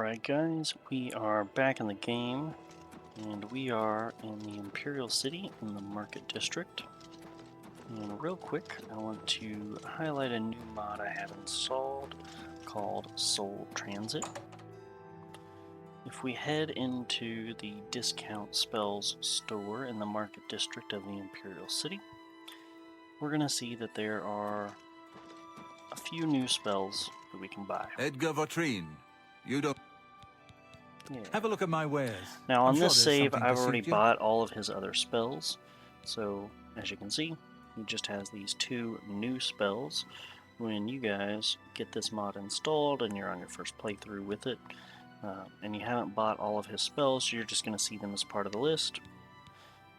Alright guys, we are back in the game, and we are in the Imperial City in the Market District. And real quick, I want to highlight a new mod I have installed called Soul Transit. If we head into the Discount Spells store in the Market District of the Imperial City, we're going to see that there are a few new spells that we can buy. Edgar Votrine, you don't... Yeah. Have a look at my wares. Now on I'm sure this there's save, something to I've already suit you. bought all of his other spells, so as you can see, he just has these two new spells. When you guys get this mod installed and you're on your first playthrough with it, and you haven't bought all of his spells, you're just going to see them as part of the list.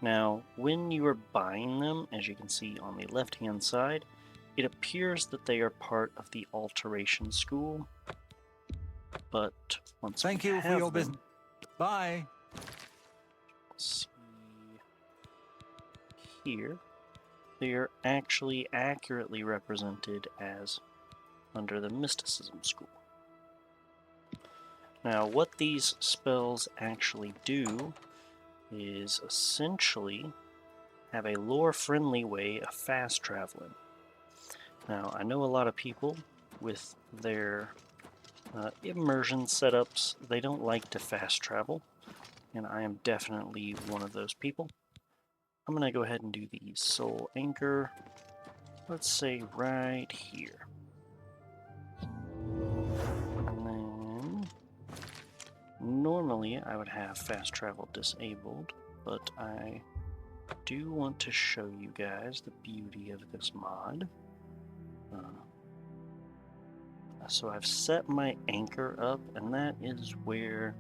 Now, when you are buying them, as you can see on the left-hand side, it appears that they are part of the Alteration School, but once Thank we you have for your them, business. Bye. see here, they are actually accurately represented as under the Mysticism School. Now, what these spells actually do is essentially have a lore-friendly way of fast traveling. Now, I know a lot of people with their immersion setups, they don't like to fast travel, and I am definitely one of those people. I'm going to go ahead and do the Soul Anchor, let's say right here. And then, normally I would have fast travel disabled, but I do want to show you guys the beauty of this mod. So I've set my anchor up, and that is where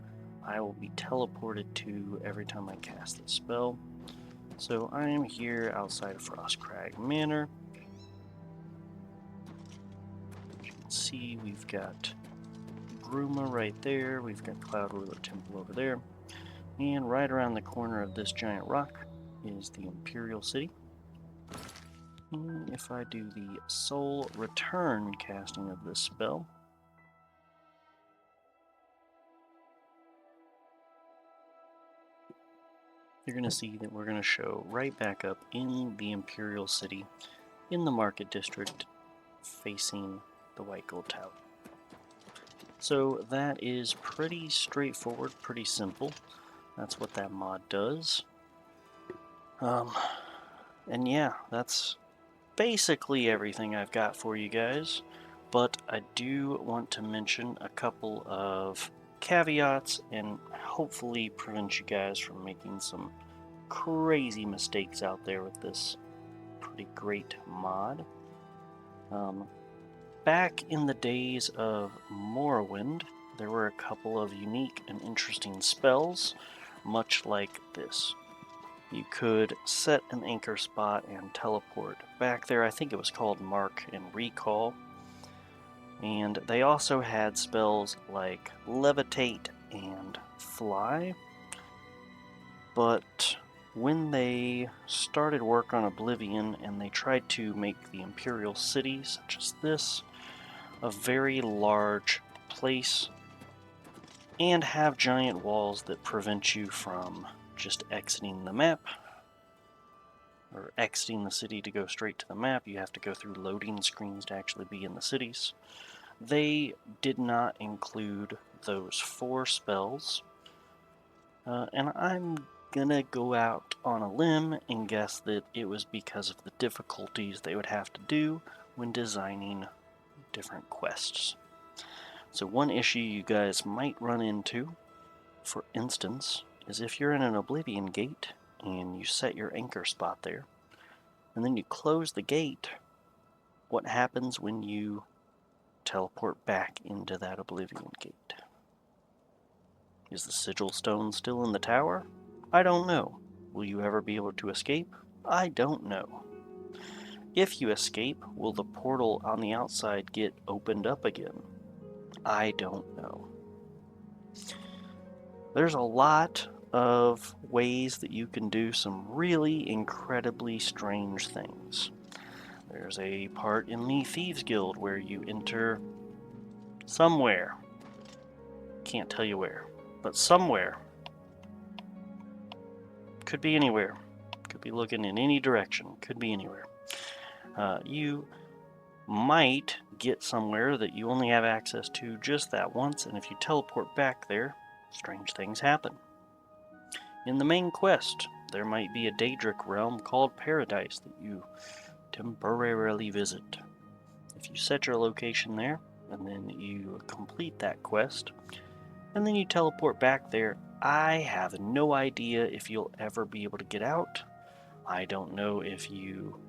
I will be teleported to every time I cast the spell. So I am here outside of Frostcrag Manor. As you can see, we've got Bruma right there, we've got Cloud Ruler Temple over there, and right around the corner of this giant rock is the Imperial City. And if I do the Soul Return casting of this spell, you're going to see that we're going to show right back up in the Imperial City in the Market District facing the White Gold Tower. So that is pretty straightforward, pretty simple. That's what that mod does. And yeah, that's basically everything I've got for you guys, but I do want to mention a couple of caveats and hopefully prevent you guys from making some crazy mistakes out there with this pretty great mod. Back in the days of Morrowind, there were a couple of unique and interesting spells, much like this. You could set an anchor spot and teleport. Back there, I think it was called Mark and Recall. And they also had spells like Levitate and Fly. But when they started work on Oblivion and they tried to make the Imperial City, such as this, a very large place, and have giant walls that prevent you from just exiting the map, or exiting the city to go straight to the map. You have to go through loading screens to actually be in the cities. They did not include those 4 spells, and I'm gonna go out on a limb and guess that it was because of the difficulties they would have to do when designing different quests. So one issue you guys might run into, for instance, is if you're in an Oblivion gate and you set your anchor spot there, and then you close the gate, what happens when you teleport back into that Oblivion gate? Is the sigil stone still in the tower? I don't know. Will you ever be able to escape? I don't know. If you escape, will the portal on the outside get opened up again? I don't know. There's a lot of ways that you can do some really incredibly strange things. There's a part in the Thieves Guild where you enter somewhere, Can't tell you where, but somewhere. Could be anywhere. Could be looking in any direction. Could be anywhere. You might get somewhere that you only have access to just that once, and if you teleport back there, strange things happen. In the main quest, there might be a Daedric realm called Paradise that you temporarily visit. If you set your location there, and then you complete that quest, and then you teleport back there, I have no idea if you'll ever be able to get out. I don't know if you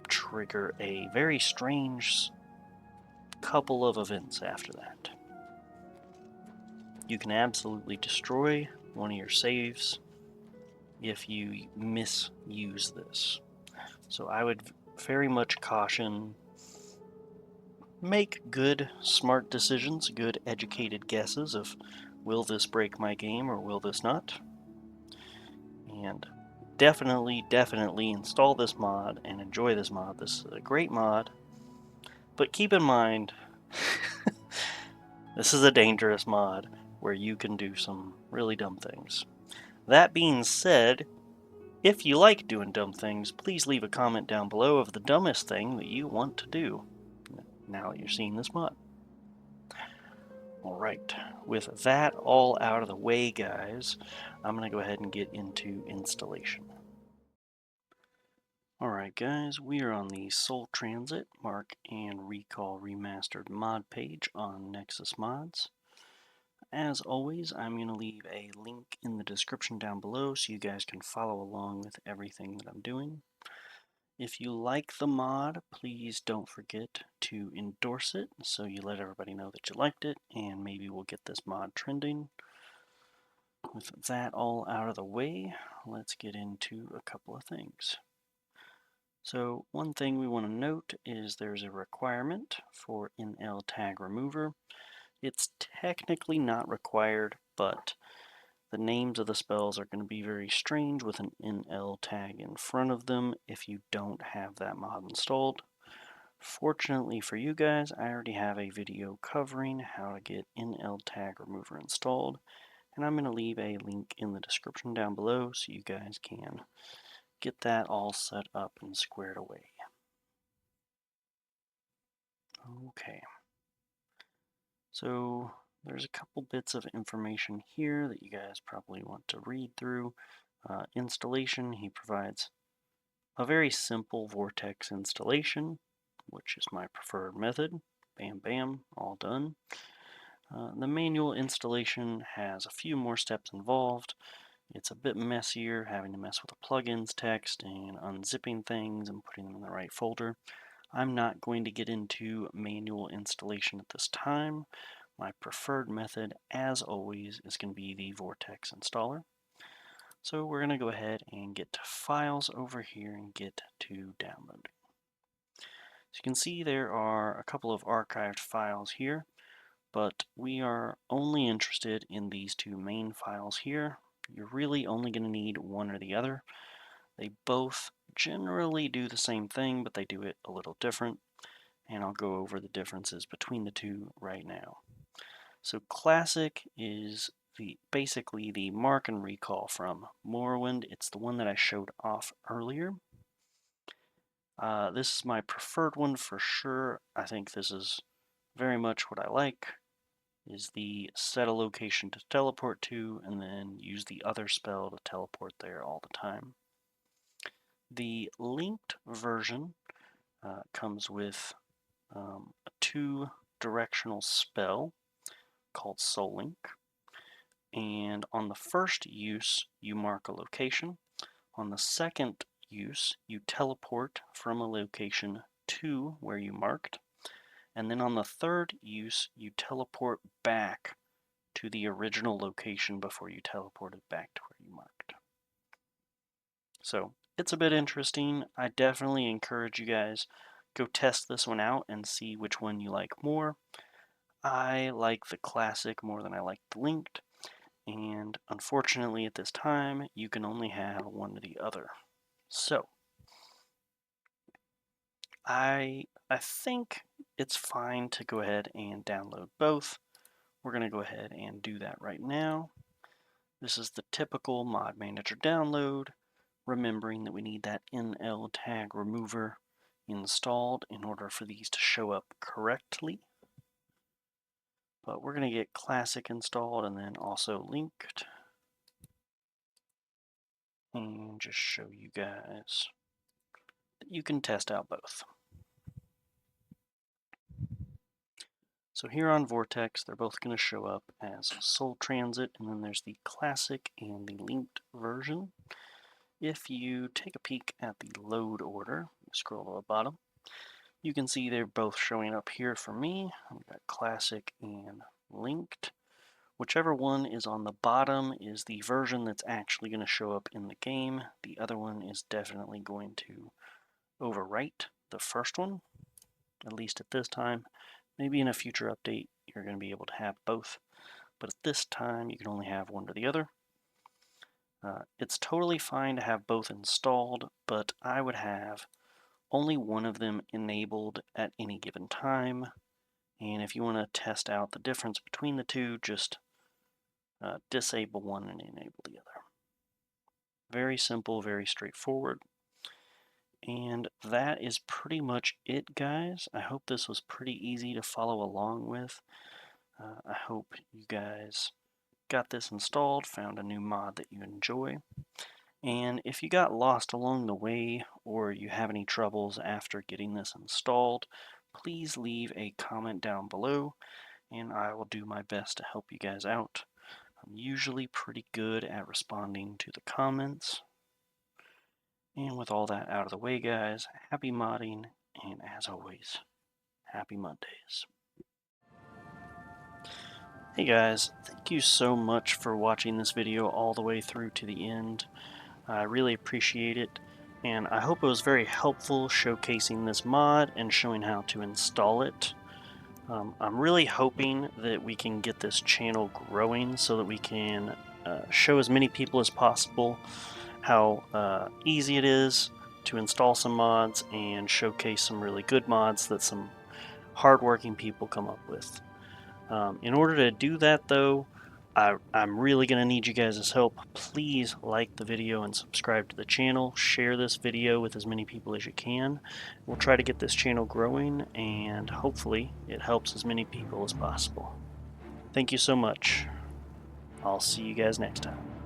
trigger a very strange couple of events after that. You can absolutely destroy one of your saves if you misuse this. So I would very much caution, make good, smart decisions, good, educated guesses of will this break my game or will this not? And definitely install this mod and enjoy this mod. This is a great mod. But keep in mind, this is a dangerous mod where you can do some really dumb things. That being said, if you like doing dumb things, please leave a comment down below of the dumbest thing that you want to do now that you're seeing this mod. Alright, with that all out of the way, guys, I'm going to go ahead and get into installation. Alright guys, we are on the Soul Transit, Mark and Recall Remastered mod page on Nexus Mods. As always, I'm going to leave a link in the description down below so you guys can follow along with everything that I'm doing. If you like the mod, please don't forget to endorse it so you let everybody know that you liked it, and maybe we'll get this mod trending. With that all out of the way, let's get into a couple of things. So one thing we want to note is there's a requirement for NL tag remover. It's technically not required, but the names of the spells are going to be very strange with an NL tag in front of them if you don't have that mod installed. Fortunately for you guys, I already have a video covering how to get NL tag remover installed, and I'm going to leave a link in the description down below so you guys can get that all set up and squared away. Okay. So there's a couple bits of information here that you guys probably want to read through. Installation, he provides a very simple vortex installation, which is my preferred method. Bam, bam, all done. The manual installation has a few more steps involved. It's a bit messier, having to mess with the plugins text and unzipping things and putting them in the right folder. I'm not going to get into manual installation at this time. My preferred method, as always, is going to be the Vortex installer. So we're going to go ahead and get to Files over here and get to Downloading. So you can see there are a couple of archived files here, but we are only interested in these two main files here. You're really only going to need one or the other. They both generally do the same thing, but they do it a little different, and I'll go over the differences between the two right now. So Classic is basically the mark and recall from Morrowind. It's the one that I showed off earlier. This is my preferred one for sure. I think this is very much what I like, is the set a location to teleport to and then use the other spell to teleport there all the time. The linked version comes with a 2-directional spell called Soul Link. And on the first use, you mark a location. On the second use, you teleport from a location to where you marked. And then on the third use, you teleport back to the original location before you teleported back to where you marked. So it's a bit interesting. I definitely encourage you guys go test this one out and see which one you like more. I like the classic more than I like the linked, and unfortunately at this time you can only have one or the other. So I think it's fine to go ahead and download both. we're going to go ahead and do that right now. This is the typical Mod Manager download, remembering that we need that NL tag remover installed in order for these to show up correctly. But we're going to get Classic installed and then also linked. And just show you guys that you can test out both. So here on Vortex, they're both going to show up as Soul Transit, and then there's the Classic and the linked version. If you take a peek at the load order, scroll to the bottom, you can see they're both showing up here for me. I've got Classic and linked. Whichever one is on the bottom is the version that's actually going to show up in the game. The other one is definitely going to overwrite the first one, at least at this time. Maybe in a future update you're going to be able to have both, but at this time you can only have one or the other. It's totally fine to have both installed, but I would have only one of them enabled at any given time. And if you want to test out the difference between the two, just disable one and enable the other. Very simple, very straightforward. And that is pretty much it, guys. I hope this was pretty easy to follow along with. I hope you guys got this installed, found a new mod that you enjoy. And if you got lost along the way or you have any troubles after getting this installed, please leave a comment down below and I will do my best to help you guys out. I'm usually pretty good at responding to the comments. And with all that out of the way, guys, happy modding, and as always, happy Mondays. Hey guys, thank you so much for watching this video all the way through to the end. I really appreciate it, and I hope it was very helpful showcasing this mod and showing how to install it. I'm really hoping that we can get this channel growing so that we can show as many people as possible how easy it is to install some mods and showcase some really good mods that some hardworking people come up with. In order to do that though, I'm really going to need you guys' help. Please like the video and subscribe to the channel. Share this video with as many people as you can. We'll try to get this channel growing and hopefully it helps as many people as possible. Thank you so much. I'll see you guys next time.